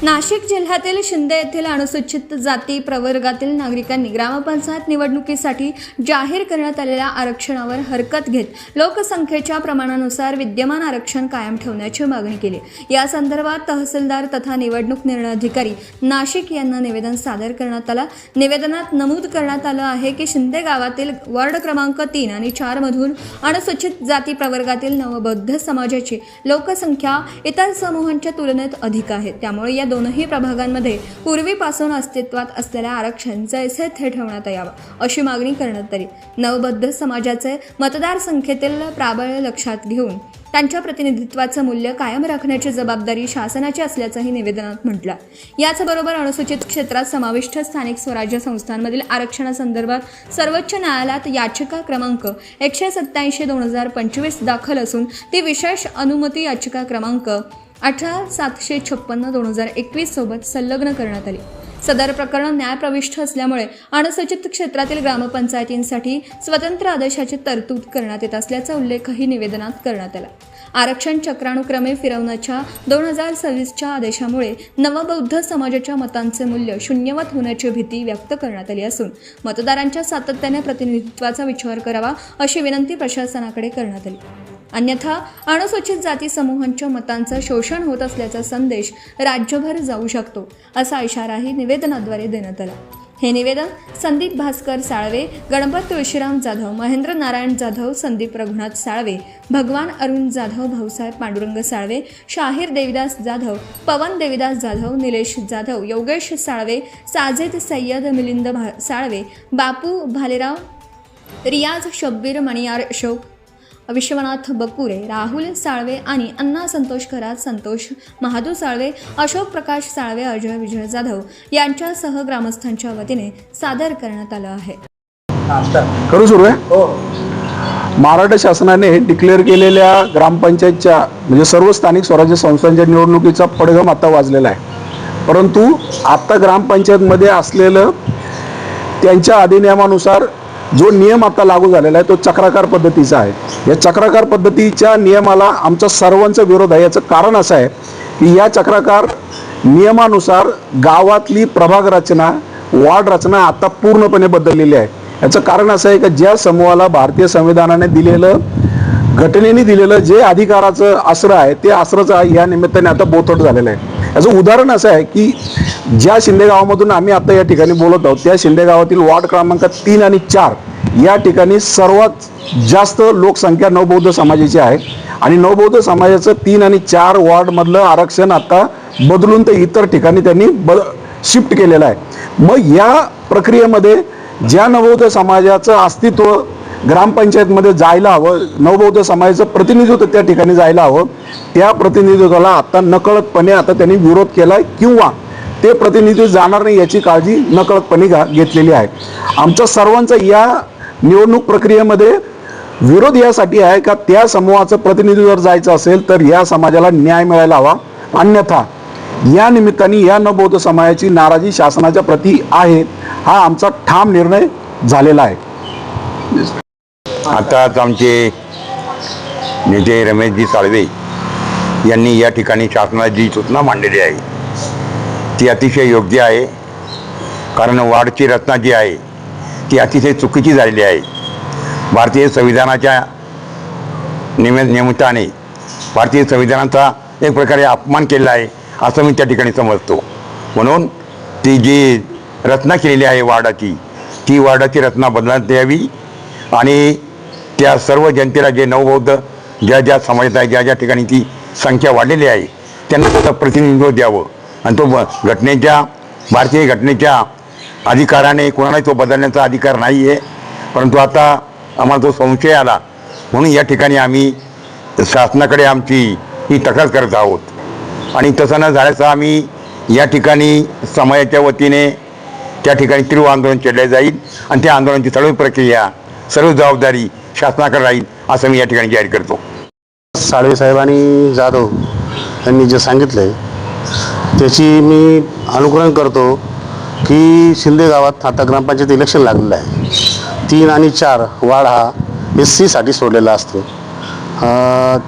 नाशिक जिल्ह्यातील शिंदे येथील अनुसूचित जाती प्रवर्गातील नागरिकांनी ग्रामपंचायत निवडणुकीसाठी जाहीर करण्यात आलेल्या आरक्षणावर हरकत घेत लोकसंख्येच्या प्रमाणानुसार विद्यमान आरक्षण कायम ठेवण्याची मागणी केली। या संदर्भात तहसीलदार तथा निवडणूक निर्णय अधिकारी नाशिक यांना निवेदन सादर करण्यात आलं। निवेदनात नमूद करण्यात आलं आहे की शिंदे गावातील वार्ड क्रमांक 3 आणि 4 मधून अनुसूचित जाती प्रवर्गातील नवबौद्ध समाजाची लोकसंख्या इतर समूहांच्या तुलनेत अधिक आहे। त्यामुळे या दोनही प्रभागांमध्ये पूर्वीपासून अस्तित्वात असलेल्या आरक्षण जैसे थे ठेवण्यात यावं अशी मागणी करण्यात आली। नवबौद्ध समाजाचे मतदारसंख्येतील प्राबल्य लक्षात घेऊन त्यांच्या प्रतिनिधित्वाचं मूल्य कायम राखण्याची जबाबदारी शासनाची असल्याचंही निवेदनात म्हटलं। याचबरोबर अनुसूचित क्षेत्रात समाविष्ट स्थानिक स्वराज्य संस्थांमधील आरक्षणासंदर्भात सर्वोच्च न्यायालयात याचिका क्रमांक 187/2025 दाखल असून ती विशेष अनुमती याचिका क्रमांक 18756/2021 सोबत संलग्न करण्यात आली। सदर प्रकरण न्यायप्रविष्ट असल्यामुळे अनुसूचित क्षेत्रातील ग्रामपंचायतींसाठी स्वतंत्र आदेशाची तरतूद करण्यात येत असल्याचा उल्लेखही निवेदनात करण्यात आला। आरक्षण चक्रानुक्रमे फिरवण्याच्या 2026च्या आदेशामुळे नवबौद्ध समाजाच्या मतांचे मूल्य शून्यवत होण्याची भीती व्यक्त करण्यात आली असून मतदारांच्या सातत्याने प्रतिनिधित्वाचा विचार करावा अशी विनंती प्रशासनाकडे करण्यात आली। अन्यथा अनुसूचित जाती समूहांच्या मतांचं शोषण होत असल्याचा संदेश राज्यभर जाऊ शकतो असा इशाराही निवेदनाद्वारे देण्यात आला। हे निवेदन संदीप भास्कर साळवे, गणपत तुळशीराम जाधव, महेंद्र नारायण जाधव, संदीप रघुनाथ साळवे, भगवान अरुण जाधव, भाऊसाहेब पांडुरंग साळवे, शाहीर देविदास जाधव, पवन देविदास जाधव, निलेश जाधव, योगेश साळवे, साजिद सय्यद, मिलिंद साळवे, बापू भालेराव, रियाज शब्बीर, मणियार अशोक, विश्वनाथ बकुरे, राहुल साळवे आणि अण्णा संतोष खरात, संतोष महादू साळवे, अशोक प्रकाश साळवे, अजय विजय जाधव यांच्यासह ग्रामस्थांच्या वतीने सादर करण्यात आलं आहे। करू सुरू आहे। महाराष्ट्र शासनाने डिक्लेअर केलेल्या ग्रामपंचायतच्या म्हणजे सर्व स्थानिक स्वराज्य संस्थांच्या निवडणुकीचा पडघम आता वाजलेला आहे, परंतु आता ग्रामपंचायतमध्ये असलेलं त्यांच्या अधिनियमानुसार जो नियम आता लागू झालेला आहे तो चक्राकार पद्धतीचा आहे। या चक्राकार पद्धतीच्या नियमाला आमचा सर्वांचा विरोध आहे। याचं कारण असं आहे की या चक्राकार नियमानुसार गावातली प्रभाग रचना, वार्ड रचना आता पूर्णपणे बदललेली आहे। याचं कारण असं आहे की ज्या समूहाला भारतीय संविधानाने दिलेलं, घटनेने दिलेलं जे अधिकाराचं आसरं आहे ते आसराचं या निमित्ताने आता बोथट झालेलं आहे। याचं उदाहरण असं आहे की ज्या शिंदे गावामधून आम्ही आता या ठिकाणी बोलत आहोत त्या शिंदे गावातील वार्ड क्रमांक 3 आणि 4 या ठिकाणी सर्वात जास्त लोकसंख्या नवबौद्ध समाजाची आहे आणि नवबौद्ध समाजाचं 3 आणि 4 वार्डमधलं आरक्षण आता बदलून ते इतर ठिकाणी त्यांनी शिफ्ट केलेलं आहे। मग या प्रक्रियेमध्ये ज्या नवबौद्ध समाजाचं अस्तित्व ग्रामपंचायतमध्ये जायला हवं, नवबौद्ध समाजाचं प्रतिनिधित्व त्या ठिकाणी जायला हवं, त्या प्रतिनिधित्वाला आता नकळतपणे आता त्यांनी विरोध केला किंवा ते प्रतिनिधी जाणार नाही याची काळजी नकळतपणे घेतलेली आहे। आमच्या सर्वांचा या निवडणूक प्रक्रियेमध्ये विरोध यासाठी आहे का त्या समूहाचं प्रतिनिधी जर जायचं असेल तर या समाजाला न्याय मिळायला हवा, अन्यथा या निमित्ताने या नवबौद्ध समाजाची नाराजी शासनाच्या प्रती आहे, हा आमचा ठाम निर्णय झालेला आहे। आताच आमचे नेते रमेशजी साळवे यांनी या ठिकाणी शासनाची जी सूचना मांडलेली आहे ती अतिशय योग्य आहे, कारण वार्डची रचना जी आहे ती अतिशय चुकीची झालेली आहे। भारतीय संविधानाच्या निमित्ताने भारतीय संविधानाचा एक प्रकारे अपमान केलेला आहे असं मी त्या ठिकाणी समजतो। म्हणून ती जी रचना केलेली आहे वार्डाची, ती वार्डाची रचना बदलण्यात यावी आणि त्या सर्व जनतेला जे नवबौद्ध ज्या समाजात आहे, ज्या ठिकाणी ती संख्या वाढलेली आहे त्यांना त्याचं प्रतिनिधित्व द्यावं आणि तो भारतीय घटनेच्या अधिकाराने कोणालाही तो बदलण्याचा अधिकार नाही आहे। परंतु आता आम्हाला तो संशय आला म्हणून या ठिकाणी आम्ही शासनाकडे आमची ही तक्रार करत आहोत आणि तसं न झाल्याचं आम्ही या ठिकाणी समाजाच्या वतीने त्या ठिकाणी तीव्र आंदोलन छेडले जाईल आणि त्या आंदोलनाची सर्व प्रक्रिया, सर्व जबाबदारी शासनाकडे राहील असं मी या ठिकाणी जाहीर करतो। साळवे साहेब आणि जाधव यांनी जे सांगितलं त्याची मी अनुकरण करतो की शिंदे गावात आता ग्रामपंचायत इलेक्शन लागलेलं आहे। 3 आणि 4 वार्ड हा SC साठी सोडलेला असतो।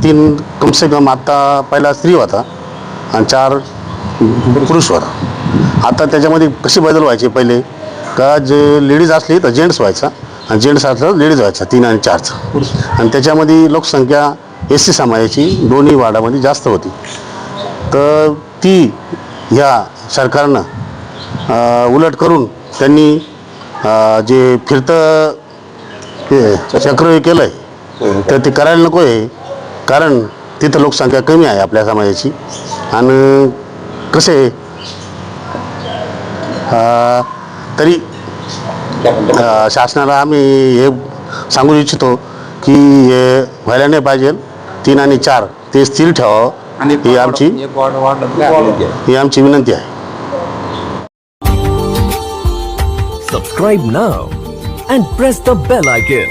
3 कम से कम आता पहिला स्त्री होता आणि 4 पुरुषवर. आता त्याच्यामध्ये कसे बदल व्हायचे पहिले का जे लेडीज असली तर जेंट्स व्हायचा आणि जेंट्स असलं लेडीज व्हायचा 3 आणि 4चा. आणि त्याच्यामध्ये लोकसंख्या SC समाजाची दोन्ही वार्डामध्ये जास्त होती. तर ती ह्या सरकारनं उलट करून त्यांनी जे फिरतं चक्र हे केलं आहे तर ते करायला नको आहे. कारण तिथं लोकसंख्या कमी आहे आपल्या समाजाची. आणि कसे तरी शासनाला आम्ही हे सांगू इच्छितो की हे व्हायला नाही पाहिजे. 3 आणि 4 ते स्थिर ठेवावं ही आमची विनंती आहे. Subscribe now and press the bell icon.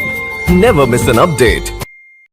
Never miss an update.